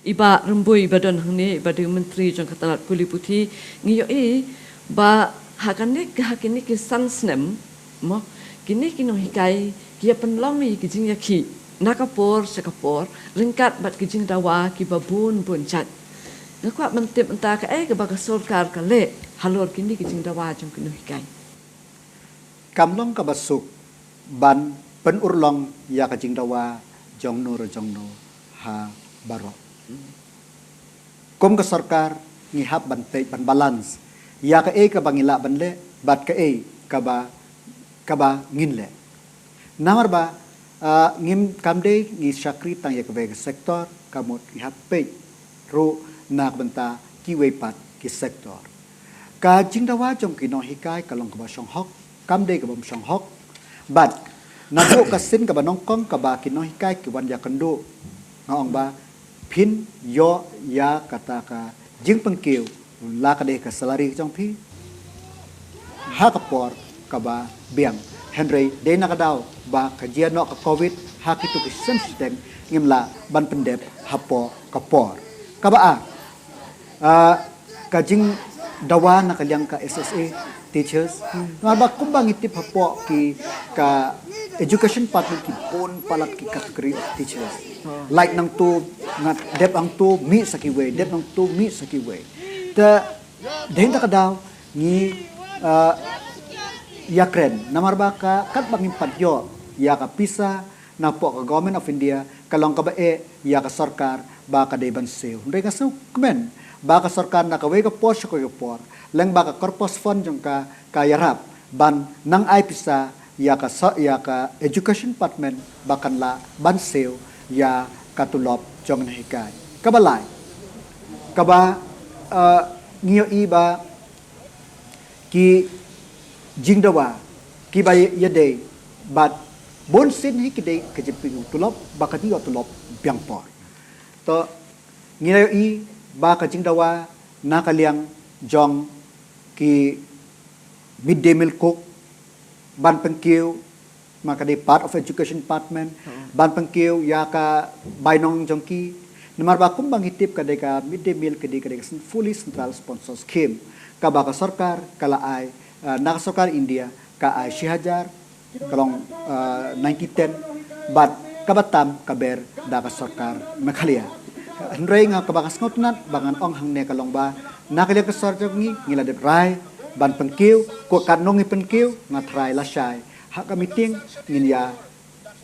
Iba rembui badan hangni iba dengan menteri jong katalat kuli putih ngiyo ba hakane hakini ki sansnem mo kini kino hikai kia penlomi ki jing yaki nakapor sekapor ringkat bat ki jing dawa ki babun bun chat ngakwa mentip entah ka ke baga sorkar ka le halor kini ki jing dawa jong kino hikai kamlong ka basuk ban penurlong ya ka jing dawa jong no ha barok Kum ke sarkar ngihap bante ban balance ya ka ka bangila banle bat ka ka ba nginle namar ba ngim kamde ngi syakri tang ya ka sektor kamut ngihap pe ro nak banta ki wepat ki sektor ka jingdawa jong kino hikai kalong ka ba syong hok kamde ka bam syong hok bat nado ka sin ka ba nongkong ka ba kino hikai ki wan ya kendo ngong ba pin yo ya kata ka jing pengkiu la ka de ka salari jong pi ha ka por ka ba biang henry de na ka daw ba ka jia no ka covid ha ki tu ki system ngimla ban pendep hapo ka por ka ba ka jing dawa na ka liang ka SSA teachers ngar ba kumbang itip hapo ki ka education department ki pon palat ki category teachers like nang tu ngat dep ang tu mi sakiwe dep nang tu mi sakiwe ta den ta kadaw ni yakren namar ba ka kat bangin patyo ya ka pisa na po ka government of India kalong ka ba ya ka sarkar ba ka deban seo ndre ka so kmen ba ka sarkar na ka we ka po ko por lang ba ka corpus fund jong ka kayarap ban nang ay pisa ya ka education department bakan la ban seo ya katulop jong na hikai kabalay kaba ngiyo iba ki jingdawa ki ba yade bat bon sin hi kide kejeping tulop bakati tulop biangpor to ngiyo i ba ka jingdawa nakaliang jong ki midday meal cook ban pengkiu maka di part of education department ban pengkiu ya ka bainong jongki namar ba kumbang hitip ka de ka midday meal ka fully central sponsor scheme ka ba ka sarkar kala ay na sarkar India ka ay 6,000 kalong 9010 bat kabatam kaber da ka sarkar makalia Henry nga kabakas ngotnat bangan ong hangne kalong ba nakaliya ka sarkar ngila de rai ban pengkiu ko kanong pengkiu ngatrai lasai hak meeting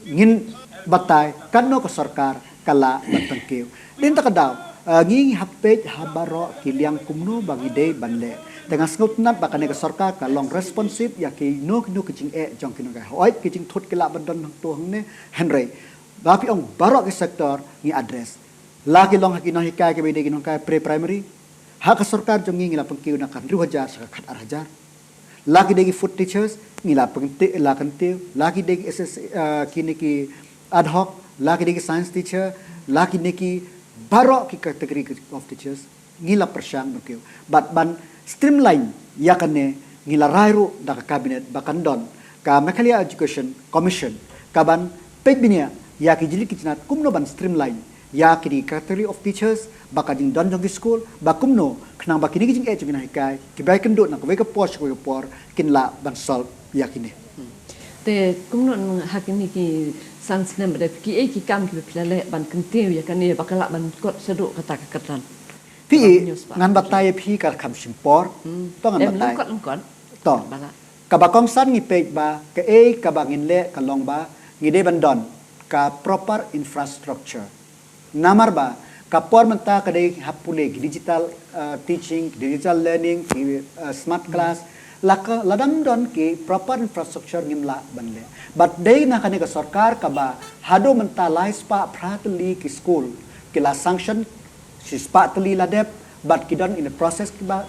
ngin batay kanno ka sarkar kala ban pengkiu din ta kadaw nging hapej habaro kiliang kumno bangide banle dengan ngotnat bakane ka sarkar kalong responsive ya ki no kicing jong kino ga hoy kicing thot kila bandon hang to hangne Henry bapi ong barok ke sektor ngi address laki long hakino hikai ke bede kinong ka pre primary hak sarkar jong ngila pengkiu na kan 2,000 sa kat arajar laki degi food teachers ngila pengti la kantiu laki degi SS kini ki ad hoc laki niki science teacher, laki niki barok ki category of teachers, ngila persyang begitu. But ban streamline yakane ngila rairu dak kabinet bakan don ka Mekalia Education Commission kaban pegbinia yaki jili kitnat kumno ban streamline yaki di category of teachers bakading don jong school bakumno knang bakini kijing jing hikai kibai kendut nak weka posh ko por kinla ban solve yakini. Te kumno hakini ki sans nem de ki ki kam ki pilale ban kentiu yakane bakala ban kot sedu kata katan. Pi ngan batai pi kar kam simpor to ngan batai. Kot To. Kabakong san ngi pej ba ke kabangin le kalong ba ngide bandon ka proper infrastructure. Namar ba kapor menta kadai hapule digital teaching, digital learning, smart class ladam don ki proper infrastructure ngimla banle. But day na kani ka sarkar ka ba hado menta lais pa pratli ki school kila sanction si spatli ladep but kidon in the process ki ba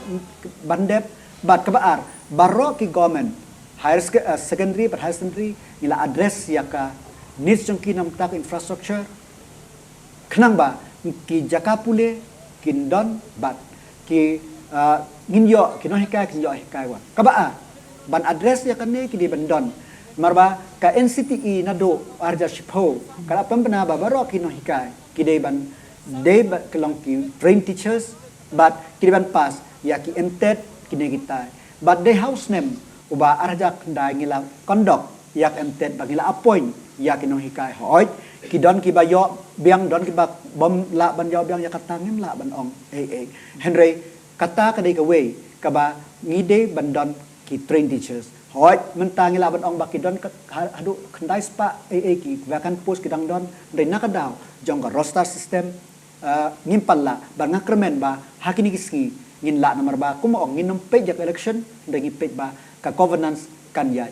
bandep but kabaar baro ki government higher secondary but higher secondary nila address yaka needs jongki nam tak infrastructure khnang ba ki jakapule kindon but ki nginyo kino hikai kinyo hikai wa kabaar ban address yaka ne ki di bandon marba ka NCTE nado arja shipho kala pembena ba baro kino hikai ki de ban de kelong ki train teachers but ki ban pass yaki MTED kini kita but the house name uba arja kendai ngila kondok yak MTED bagila appoint yak inong hikai hoy kidon ki bayo biang don ki bak bom la ban yaw biang yakatangin la ban ong Henry kata kadai ka way ka ba ngide bandon ki train teachers hoy mentang ngila ban ong bakidon hadu kendai spa ki vakan post kidang don dai nakadaw jong ka roster system ngimpalla ba ngakremen ba hakini kiski ngin la nomor ba kuma ong ngin pej jak election ndangi pej ba ka governance kan yai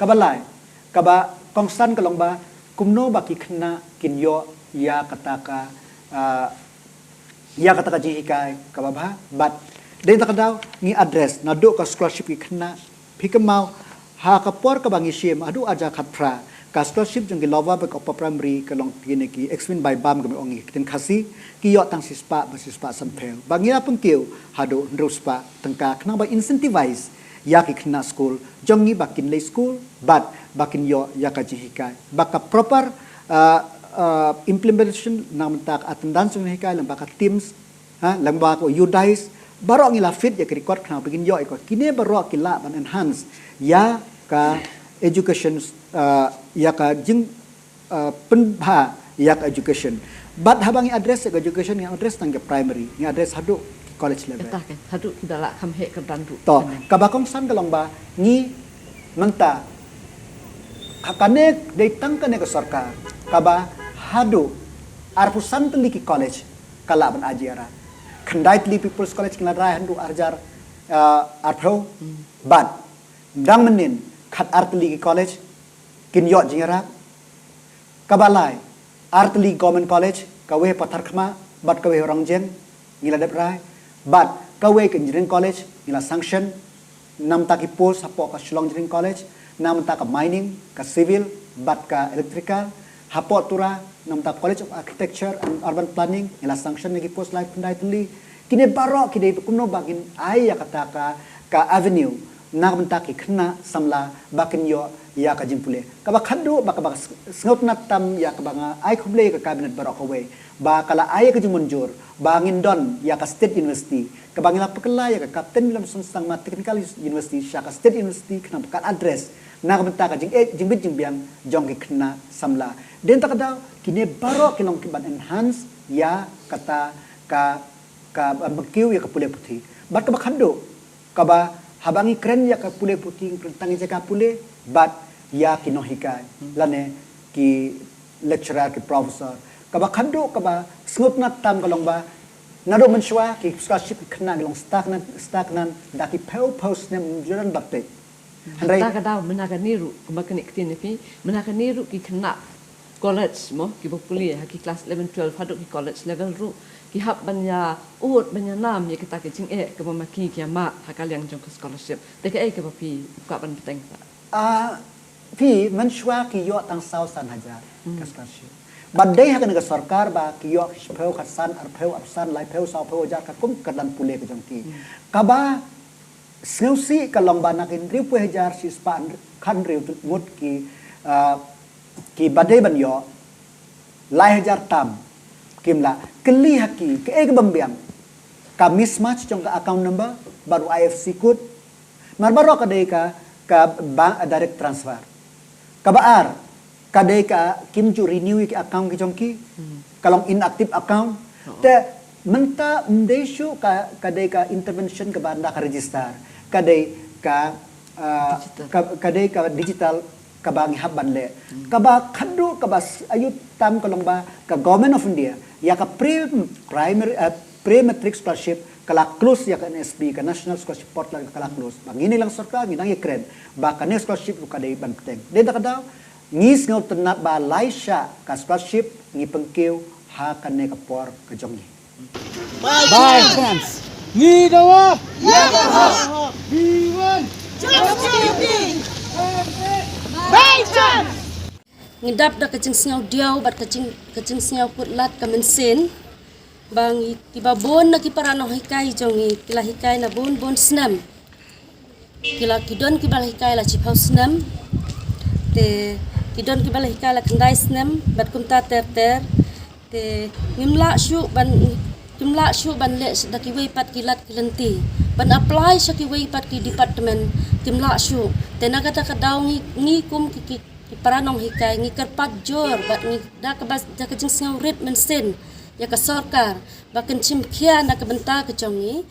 kabalai kaba kongsan kalong ba kumno ba ki khna kinyo ya kataka jihikai kaba ba but den takadaw ngi address na do ka scholarship ki khna phikmau ha ka por ka bangi shim adu aja khatra ka scholarship jong lova ba ka primary kalong kini ki explain by bam ga ong tin khasi ki yo tang sispa sampel bangira pengkiu hado ndruspa tengka knang ba incentivize ya ki khna school jongi bakin le school but bakin yo ya ka jihikai baka proper implementation nam tak attendance ng hikai lam baka teams lam ba ko udais baro ngila fit ya ki record khna begin yo ko kine baro kila ban enhance ya ka education ya ka jing penbha ya ka education but habangi address ka education yang address tangga primary yang address hadu college level hadu kidala kam he kan tu to kabakong san kalong ba ngi menta hakane dei tangkane ka sarkar kaba hadu arpusan tli ki college kala ban ajiara khandai tli people's college kila rai handu arjar arpro but dang menin khat artli ki college kin yo jingra kabalai artli government college kawe pathar khma bat kawe rangjeng ngila dep rai but kawe engineering college ngila sanction nam ta ki post hapo ka Shillong engineering college nam ta ka mining ka civil bat ka electrical hapo tura nam ta college of architecture and urban planning ngila sanction ngi post life pandai tli kine baro kide kumno bagin ai ya kata ka avenue nak mentaki kena samla bakin yo ya ka jimpule ka ba khadu ba ka ba sngot natam ya ka ba ai khuble ka cabinet barok away ba kala ai ka jimunjur ba ngindon ya ka state university ka ba ngila pekela ya ka captain lam sunsang ma technical university sya ka state university kena ka address nak mentaka jingbit jingbiang jong ki kena samla den ta kada kine barok kilong ki ban enhance ya kata ka bakiu ya ka pule puthi ba ka ba khadu ka ba habangi keren ya ka pule puting tangi jaka pule but ya kinohikai lane ki lecturer ki professor kaba khando kaba sngot na tam kalong ba nado menshwa ki scholarship khna long stagnan daki post nem juran batte handai ta kada menaga niru kumakani ktini pi menaga niru ki khna college mo ki populia ki class 11 12 hado ki college level ru ki hab banya banya nam ya kita ke jing ke mamaki ki ma hakal yang jong scholarship te ke ke pi ka ban peteng pi menshwa ki yo tang sausan hajar ka scholarship badai hakan ke sarkar ba kiyok peu khasan arpeu apsan lai peu sa peu jar ka kum kadan pule ke jongki kaba sneusi kalong banakin riu pu hajar si span khan riu mut ki badai ban yo lai hajar tam kimla keli haki ke ek bambiang ka mismatch jong ka account number baru IFC code mar baro ka dei ka bank direct transfer kabaar kadai ka kim ju renew ki account ki jongki kalong inactive account te menta mdeshu ka kadai ka intervention ka banda ka register kadai ka kadai ka digital ka bangi habban le ka ba khadu ka bas ayut tam kalong ba ka government of India ya ka pre-matric scholarship kala close ya ka NSP ka National Scholarship Portal kala close bangini lang sarka ginang ikren ba ka next scholarship ka dai banteng de da kadaw ngis ngau tenat ba laisha ka scholarship ngi pengkeu ha ka ne ka por ka jongi Bye chance ni dawa ya ha B1 Bye chance ngidap da kacing singaw diaw bat kacing singaw putlat ka mensin bang tiba bon na kiparano hikay jongi kila hikay na bon snam kila kidon kibal hikay la chiphaw snam te kidon kibal hikay la kandai snam bat kumta ter te ngimla shu ban le da kiway pat kilat kilanti ban apply sa kiway pat ki department kimla shu te nagata kadaw ngi kum ki paranong hikay ngi karpat jor bat ngi da kabas da kajing singaw rit mensin ya ka sarkar bakan chimkhia na kabanta ka chongi